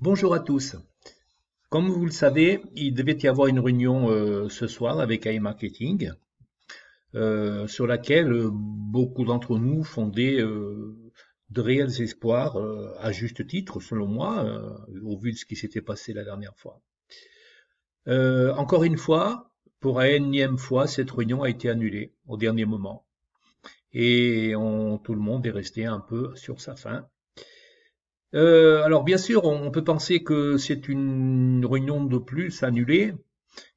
Bonjour à tous. Comme vous le savez, il devait y avoir une réunion ce soir avec iMarketing sur laquelle beaucoup d'entre nous fondaient de réels espoirs, à juste titre, selon moi, au vu de ce qui s'était passé la dernière fois. Encore une fois, pour la énième fois, cette réunion a été annulée au dernier moment et tout le monde est resté un peu sur sa faim. Alors bien sûr, on peut penser que c'est une réunion de plus annulée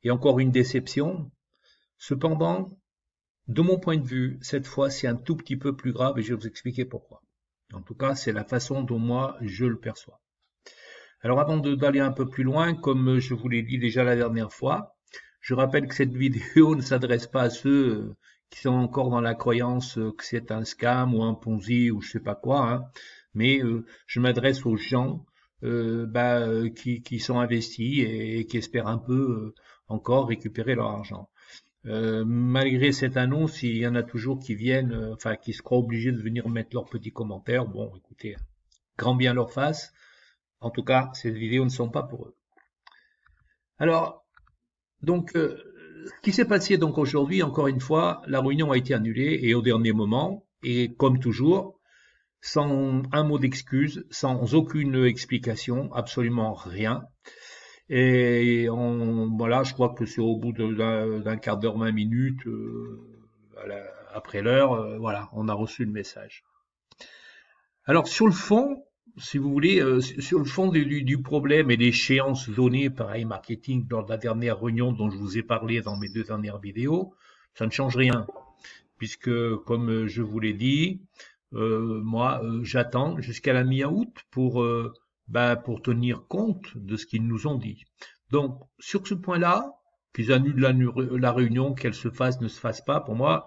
et encore une déception. Cependant, de mon point de vue, cette fois c'est un tout petit peu plus grave et je vais vous expliquer pourquoi. En tout cas, c'est la façon dont moi je le perçois. Alors avant d'aller un peu plus loin, comme je vous l'ai dit déjà la dernière fois, je rappelle que cette vidéo ne s'adresse pas à ceux qui sont encore dans la croyance que c'est un scam ou un Ponzi ou je sais pas quoi, hein, mais je m'adresse aux gens qui sont investis et qui espèrent un peu encore récupérer leur argent. Malgré cette annonce, il y en a toujours qui viennent, qui se croient obligés de venir mettre leurs petits commentaires. Bon, écoutez, grand bien leur face. En tout cas, ces vidéos ne sont pas pour eux. Alors, donc, ce qui s'est passé donc aujourd'hui, encore une fois, la réunion a été annulée et au dernier moment, et comme toujours, sans un mot d'excuse, sans aucune explication, absolument rien. Et voilà, je crois que c'est au bout d'un quart d'heure, 20 minutes, après l'heure, voilà, on a reçu le message. Alors sur le fond, si vous voulez, sur le fond du problème et l'échéance donnée par iMarketing lors de la dernière réunion dont je vous ai parlé dans mes deux dernières vidéos, ça ne change rien, puisque comme je vous l'ai dit, moi j'attends jusqu'à la mi-août pour tenir compte de ce qu'ils nous ont dit. Donc sur ce point-là, qu'ils annulent la réunion, qu'elle se fasse, ne se fasse pas, pour moi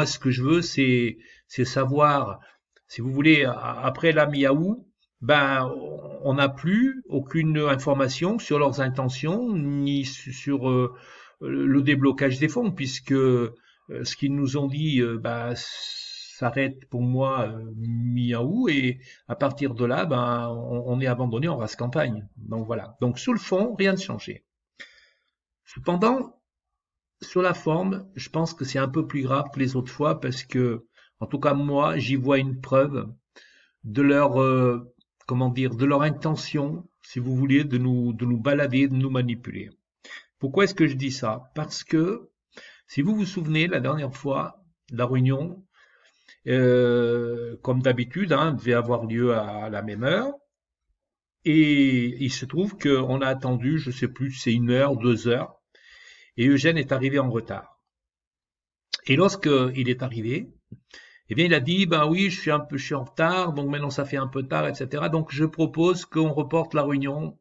ce que je veux c'est savoir, si vous voulez, après la mi-août, on n'a plus aucune information sur leurs intentions ni sur le déblocage des fonds, puisque ce qu'ils nous ont dit s'arrête pour moi mi-août, et à partir de là, on est abandonné en race campagne. Donc voilà. Donc sous le fond, rien ne changeait. Cependant, sur la forme, je pense que c'est un peu plus grave que les autres fois parce que, en tout cas moi, j'y vois une preuve de leur, de leur intention, si vous voulez, de nous balader, de nous manipuler. Pourquoi est-ce que je dis ça? Parce que, si vous vous souvenez, la dernière fois, la réunion, comme d'habitude, devait avoir lieu à la même heure. Et il se trouve qu'on a attendu, je sais plus, c'est 1 heure, 2 heures, et Eugène est arrivé en retard. Et lorsqu'il est arrivé, eh bien, il a dit, ben oui, je suis en retard, donc maintenant ça fait un peu tard, etc. Donc, je propose qu'on reporte la réunion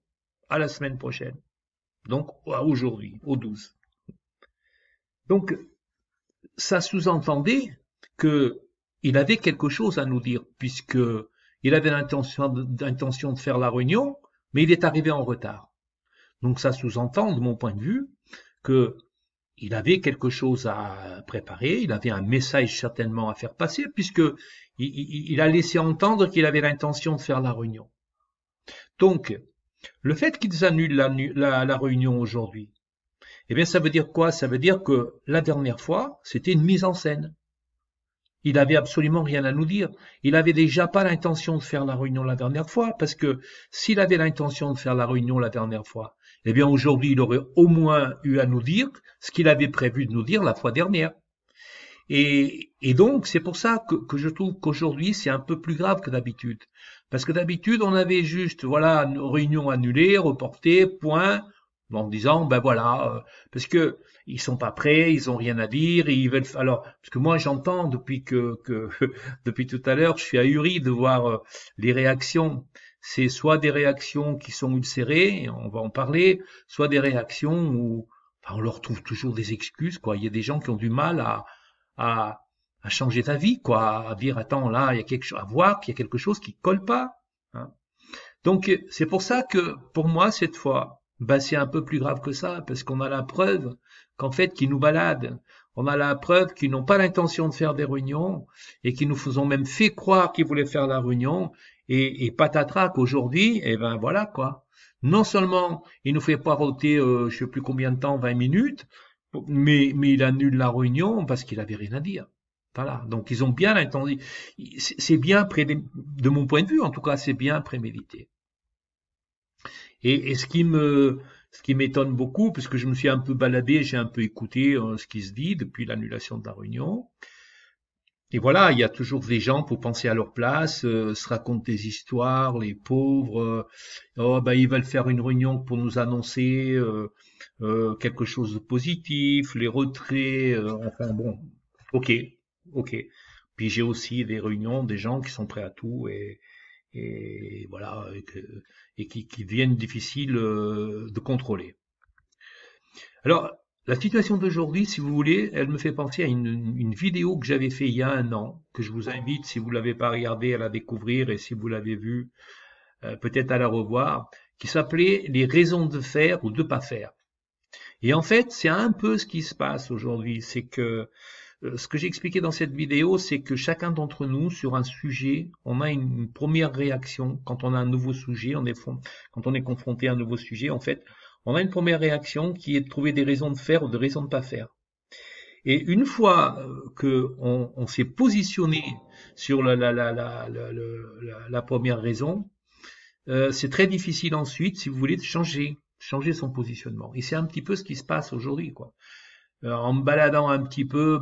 à la semaine prochaine. Donc, à aujourd'hui, au 12. Donc, ça sous-entendait que il avait quelque chose à nous dire, puisque il avait l'intention de faire la réunion, mais il est arrivé en retard. Donc, ça sous-entend, de mon point de vue, que il avait quelque chose à préparer, il avait un message certainement à faire passer, puisque il a laissé entendre qu'il avait l'intention de faire la réunion. Donc, le fait qu'ils annulent la réunion aujourd'hui, eh bien, ça veut dire quoi? Ça veut dire que la dernière fois, c'était une mise en scène. Il avait absolument rien à nous dire. Il avait déjà pas l'intention de faire la réunion la dernière fois, parce que s'il avait l'intention de faire la réunion la dernière fois, eh bien aujourd'hui il aurait au moins eu à nous dire ce qu'il avait prévu de nous dire la fois dernière. Et donc c'est pour ça que je trouve qu'aujourd'hui c'est un peu plus grave que d'habitude. Parce que d'habitude on avait juste, voilà, une réunion annulée, reportée, point, en disant, parce que ils sont pas prêts, ils ont rien à dire, et ils veulent, alors, parce que moi j'entends depuis depuis tout à l'heure, je suis ahuri de voir les réactions. C'est soit des réactions qui sont ulcérées, et on va en parler, soit des réactions où, on leur trouve toujours des excuses, quoi. Il y a des gens qui ont du mal à changer d'avis, quoi, à dire, attends, là, il y a quelque chose, à voir qu'il y a quelque chose qui colle pas, hein. Donc, c'est pour ça que, pour moi, cette fois, c'est un peu plus grave que ça, parce qu'on a la preuve qu'en fait, qu'ils nous baladent. On a la preuve qu'ils n'ont pas l'intention de faire des réunions et qu'ils nous ont même fait croire qu'ils voulaient faire la réunion. Et patatras qu'aujourd'hui, eh ben voilà quoi. Non seulement il nous fait poireauter, je sais plus combien de temps, 20 minutes, mais il annule la réunion parce qu'il avait rien à dire. Voilà. Donc ils ont bien l'intention. C'est bien de mon point de vue, en tout cas, c'est bien prémédité. Et ce qui m'étonne beaucoup, parce que je me suis un peu baladé, j'ai un peu écouté ce qui se dit depuis l'annulation de la réunion. Et voilà, il y a toujours des gens pour penser à leur place, se racontent des histoires, les pauvres. Oh ben ils veulent faire une réunion pour nous annoncer quelque chose de positif, les retraits. Enfin bon, ok, ok. Puis j'ai aussi des réunions, des gens qui sont prêts à tout et voilà, et qui deviennent difficiles de contrôler. Alors, la situation d'aujourd'hui, si vous voulez, elle me fait penser à une vidéo que j'avais fait il y a un an, que je vous invite, si vous l'avez pas regardée, à la découvrir, et si vous l'avez vue, peut-être à la revoir, qui s'appelait Les raisons de faire ou de pas faire. Et en fait, c'est un peu ce qui se passe aujourd'hui, c'est que ce que j'ai expliqué dans cette vidéo, c'est que chacun d'entre nous, sur un sujet, on a une première réaction quand on a un nouveau sujet, quand on est confronté à un nouveau sujet, en fait, on a une première réaction qui est de trouver des raisons de faire ou de raisons de pas faire. Et une fois que on s'est positionné sur la première raison, c'est très difficile ensuite, si vous voulez, de changer son positionnement. Et c'est un petit peu ce qui se passe aujourd'hui, quoi. En me baladant un petit peu,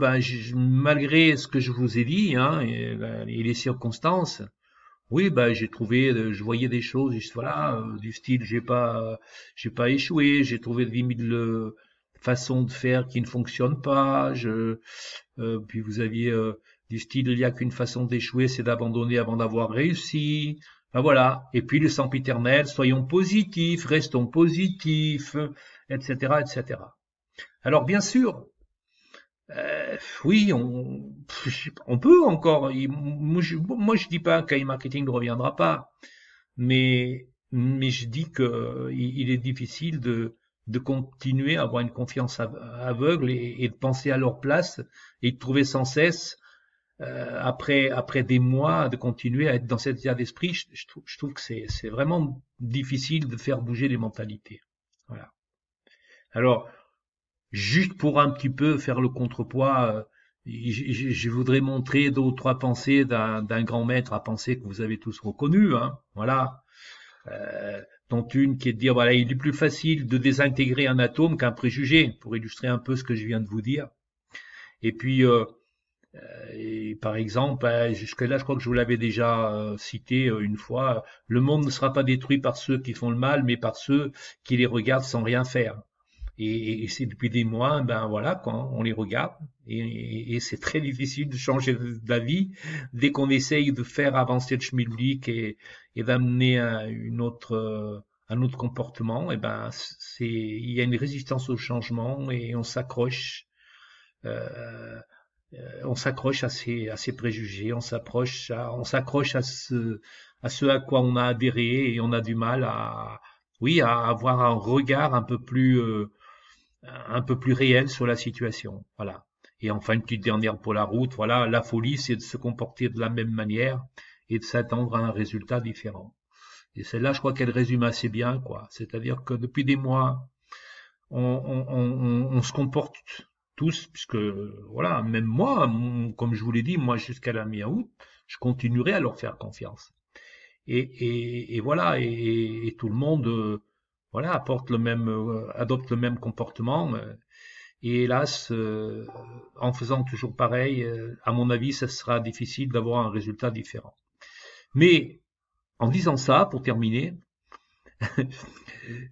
malgré ce que je vous ai dit, hein, et les circonstances, oui, j'ai trouvé, je voyais des choses, voilà, du style, j'ai pas échoué, j'ai trouvé 10 000 façons de faire qui ne fonctionnent pas. Puis vous aviez du style, il n'y a qu'une façon d'échouer, c'est d'abandonner avant d'avoir réussi. Ben voilà. Et puis le sempiternel, soyons positifs, restons positifs, etc., etc. Alors bien sûr, oui, on peut encore. Moi, je dis pas qu'e-marketing ne reviendra pas, mais je dis que il est difficile de continuer à avoir une confiance aveugle et de penser à leur place et de trouver sans cesse après des mois de continuer à être dans cet état d'esprit. Je trouve que c'est vraiment difficile de faire bouger les mentalités. Voilà. Alors juste pour un petit peu faire le contrepoids, je voudrais montrer 2 ou 3 pensées d'un grand maître à penser que vous avez tous reconnu, hein, voilà. Dont une qui est de dire, voilà, il est plus facile de désintégrer un atome qu'un préjugé, pour illustrer un peu ce que je viens de vous dire. Et puis, et par exemple, jusque-là, je crois que je vous l'avais déjà cité une fois, le monde ne sera pas détruit par ceux qui font le mal, mais par ceux qui les regardent sans rien faire. Et c'est depuis des mois, voilà, quand on les regarde, et c'est très difficile de changer d'avis dès qu'on essaye de faire avancer le schmilblick et d'amener un autre comportement. Il y a une résistance au changement et on s'accroche à ces préjugés, on s'accroche à ce à quoi on a adhéré et on a du mal à avoir un regard un peu plus réel sur la situation. Voilà. Et enfin, une petite dernière pour la route. Voilà, la folie, c'est de se comporter de la même manière et de s'attendre à un résultat différent. Et celle-là, je crois qu'elle résume assez bien, quoi. C'est-à-dire que depuis des mois, on se comporte tous, puisque voilà, même moi, comme je vous l'ai dit, moi jusqu'à la mi-août, je continuerai à leur faire confiance. Et voilà, et tout le monde, voilà, adopte le même comportement. Et hélas, en faisant toujours pareil, à mon avis, ça sera difficile d'avoir un résultat différent. Mais en disant ça, pour terminer,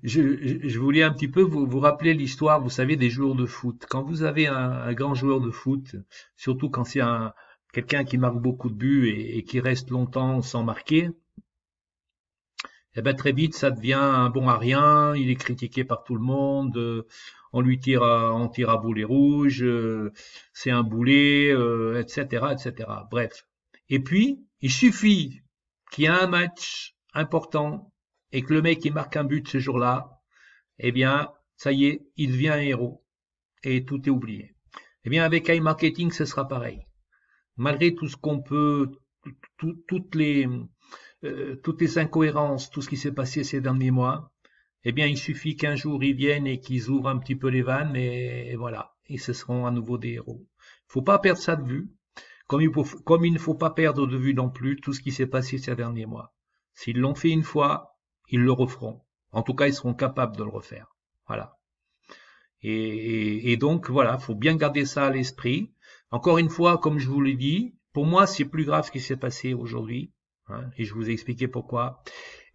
je voulais un petit peu vous rappeler l'histoire, vous savez, des joueurs de foot. Quand vous avez un grand joueur de foot, surtout quand c'est quelqu'un qui marque beaucoup de buts et qui reste longtemps sans marquer, eh ben très vite ça devient un bon à rien, il est critiqué par tout le monde, on tire à boulet rouge, c'est un boulet, etc., etc. Bref. Et puis, il suffit qu'il y ait un match important et que le mec il marque un but ce jour-là, eh bien, ça y est, il devient un héros et tout est oublié. Eh bien, avec iMarketing, ce sera pareil. Malgré tout ce qu'on peut, toutes les incohérences, tout ce qui s'est passé ces derniers mois, eh bien, il suffit qu'un jour ils viennent et qu'ils ouvrent un petit peu les vannes et voilà, et ce seront à nouveau des héros. Faut pas perdre ça de vue, comme il ne faut pas perdre de vue non plus tout ce qui s'est passé ces derniers mois. S'ils l'ont fait une fois, ils le referont. En tout cas, ils seront capables de le refaire. Voilà. Et donc, voilà, faut bien garder ça à l'esprit. Encore une fois, comme je vous l'ai dit, pour moi, c'est plus grave ce qui s'est passé aujourd'hui, hein, et je vous ai expliqué pourquoi.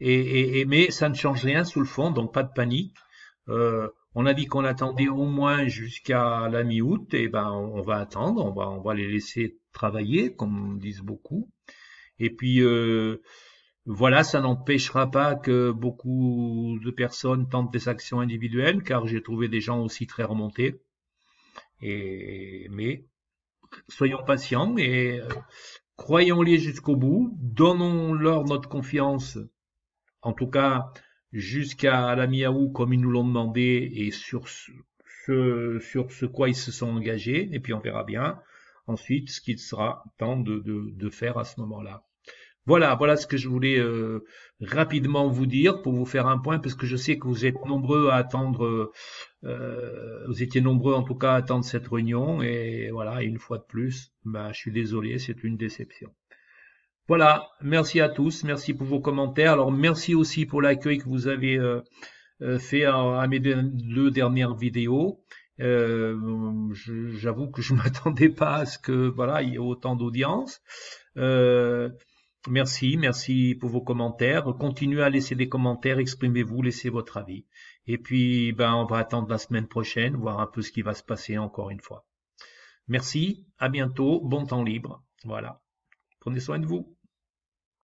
Mais ça ne change rien sous le fond, donc pas de panique. On a dit qu'on attendait au moins jusqu'à la mi-août, et ben on va attendre, on va les laisser travailler, comme disent beaucoup. Et puis voilà, ça n'empêchera pas que beaucoup de personnes tentent des actions individuelles, car j'ai trouvé des gens aussi très remontés. Mais soyons patients et croyons-les jusqu'au bout, donnons-leur notre confiance, en tout cas jusqu'à la mi-août comme ils nous l'ont demandé et sur ce quoi ils se sont engagés, et puis on verra bien ensuite ce qu'il sera temps de faire à ce moment-là. Voilà ce que je voulais rapidement vous dire pour vous faire un point, parce que je sais que vous êtes nombreux à attendre, vous étiez nombreux en tout cas à attendre cette réunion, et voilà, une fois de plus, ben, je suis désolé, c'est une déception. Voilà, merci à tous, merci pour vos commentaires. Alors merci aussi pour l'accueil que vous avez fait à mes deux dernières vidéos. J'avoue que je m'attendais pas à ce que voilà, il y ait autant d'audience. Merci pour vos commentaires. Continuez à laisser des commentaires, exprimez-vous, laissez votre avis. Et puis, ben, on va attendre la semaine prochaine, voir un peu ce qui va se passer encore une fois. Merci, à bientôt, bon temps libre. Voilà. Prenez soin de vous.